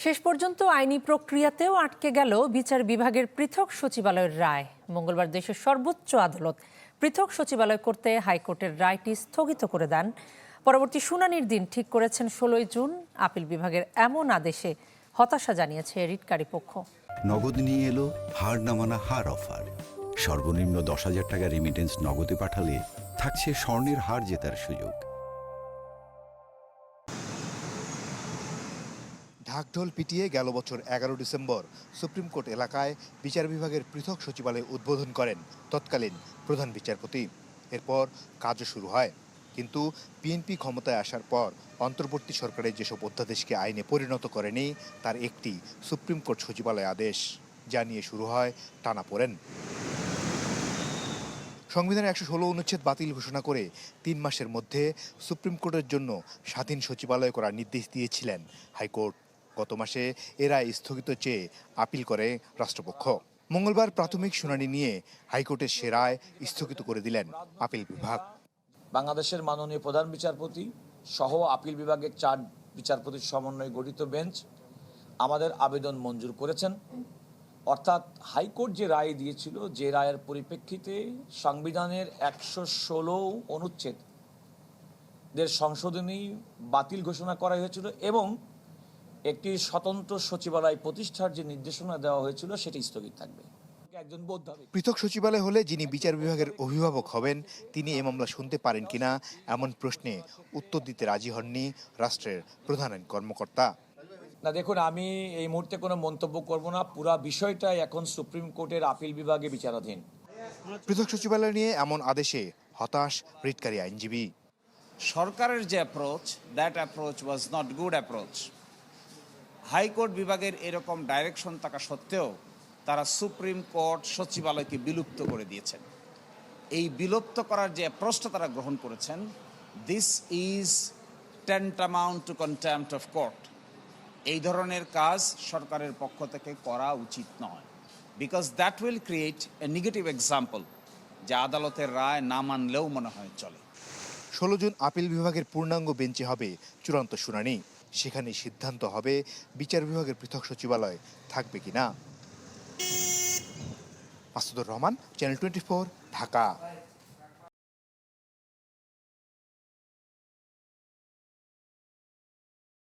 শেষ পর্যন্ত আইনি প্রক্রিয়াতেও আটকে গেল বিচার বিভাগের পৃথক সচিবালয়ের রায়। মঙ্গলবার দেশের সর্বোচ্চ আদালত পৃথক সচিবালয় করতে হাইকোর্টের রায়টি স্থগিত করে দেন। পরবর্তী শুনানির দিন ঠিক করেছেন ১৬ জুন। আপিল বিভাগের এমন আদেশে হতাশা জানিয়েছে রিটকারী পক্ষ। নগদ নিয়ে এলো হার না মানা হার অফার। সর্বনিম্ন ১০,০০০ টাকা রেমিটেন্স নগদে পাঠালে থাকছে স্বর্ণের হার জেতার সুযোগ। ঢাকঢোল পিটিয়ে গেল বছর ১১ ডিসেম্বর সুপ্রিম কোর্ট এলাকায় বিচার বিভাগের পৃথক সচিবালয় উদ্বোধন করেন তৎকালীন প্রধান বিচারপতি। এরপর কাজও শুরু হয়, কিন্তু বিএনপি ক্ষমতায় আসার পর অন্তর্বর্তী সরকারের যেসব অধ্যাদেশকে আইনে পরিণত করেনি তার একটি সুপ্রিম কোর্ট সচিবালয় আদেশ, যা নিয়ে শুরু হয় টানাপোড়েন। সংবিধানের ১১৬ অনুচ্ছেদ বাতিল ঘোষণা করে ৩ মাসের মধ্যে সুপ্রিম কোর্টের জন্য স্বাধীন সচিবালয় করার নির্দেশ দিয়েছিলেন হাইকোর্ট। গত মাসে এ রায় স্থগিত চেয়ে আপিল করে রাষ্ট্রপক্ষ। মঙ্গলবার প্রাথমিক শুনানি নিয়ে হাইকোর্টের সে রায় স্থগিত করে দিলেন আপিল বিভাগ। বাংলাদেশের মাননীয় প্রধান বিচারপতি সহ আপিল বিভাগের ৪ বিচারপতির সমন্বয়ে গঠিত বেঞ্চ আমাদের আবেদন মঞ্জুর করেছেন। অর্থাৎ হাইকোর্ট যে রায় দিয়েছিল, যে রায়ের পরিপ্রেক্ষিতে সংবিধানের ১১৬ অনুচ্ছেদের সংশোধনী বাতিল ঘোষণা করা হয়েছিল এবং একটি স্বতন্ত্র সচিবালয় প্রতিষ্ঠার যে নির্দেশনা দেওয়া হয়েছিল সেটি স্থগিত থাকবে। একজন পৃথক সচিবালয় হলে যিনি বিচার বিভাগের অভিভাবক হবেন তিনি এ মামলা শুনতে পারেন কিনা এমন প্রশ্নে উত্তর দিতে রাজি হননি রাষ্ট্রের প্রধান আইন কর্মকর্তা। না, দেখুন, আমি এই মুহূর্তে কোনো মন্তব্য করব না। পুরা বিষয়টাই এখন সুপ্রিম কোর্টের আপিল বিভাগে বিচারাধীন। পৃথক সচিবালয় নিয়ে এমন আদেশে হতাশ রিটকারী আইনজীবী। সরকারের যে approach, that approach was not good approach. High court বিভাগের এরকম ডাইরেকশন থাকা সত্ত্বেও তারা সুপ্রিম কোর্ট সচিবালয়কে বিলুপ্ত করে দিয়েছেন। এই বিলুপ্ত করার যে অ্যাপ্রোচটা তারা গ্রহণ করেছেন, this is tantamount to contempt of court. এই ধরনের কাজ সরকারের পক্ষ থেকে করা উচিত নয়, because that will create a negative example, যা আদালতের রায় না মানলেও মনে হয় চলে। ১৬ জুন আপিল বিভাগের পূর্ণাঙ্গ বেঞ্চে হবে চূড়ান্ত শুনানি। সেখানে সিদ্ধান্ত হবে বিচার বিভাগের পৃথক সচিবালয় থাকবে কিনা। মাসুদুর রহমান, চ্যানেল 24, ঢাকা।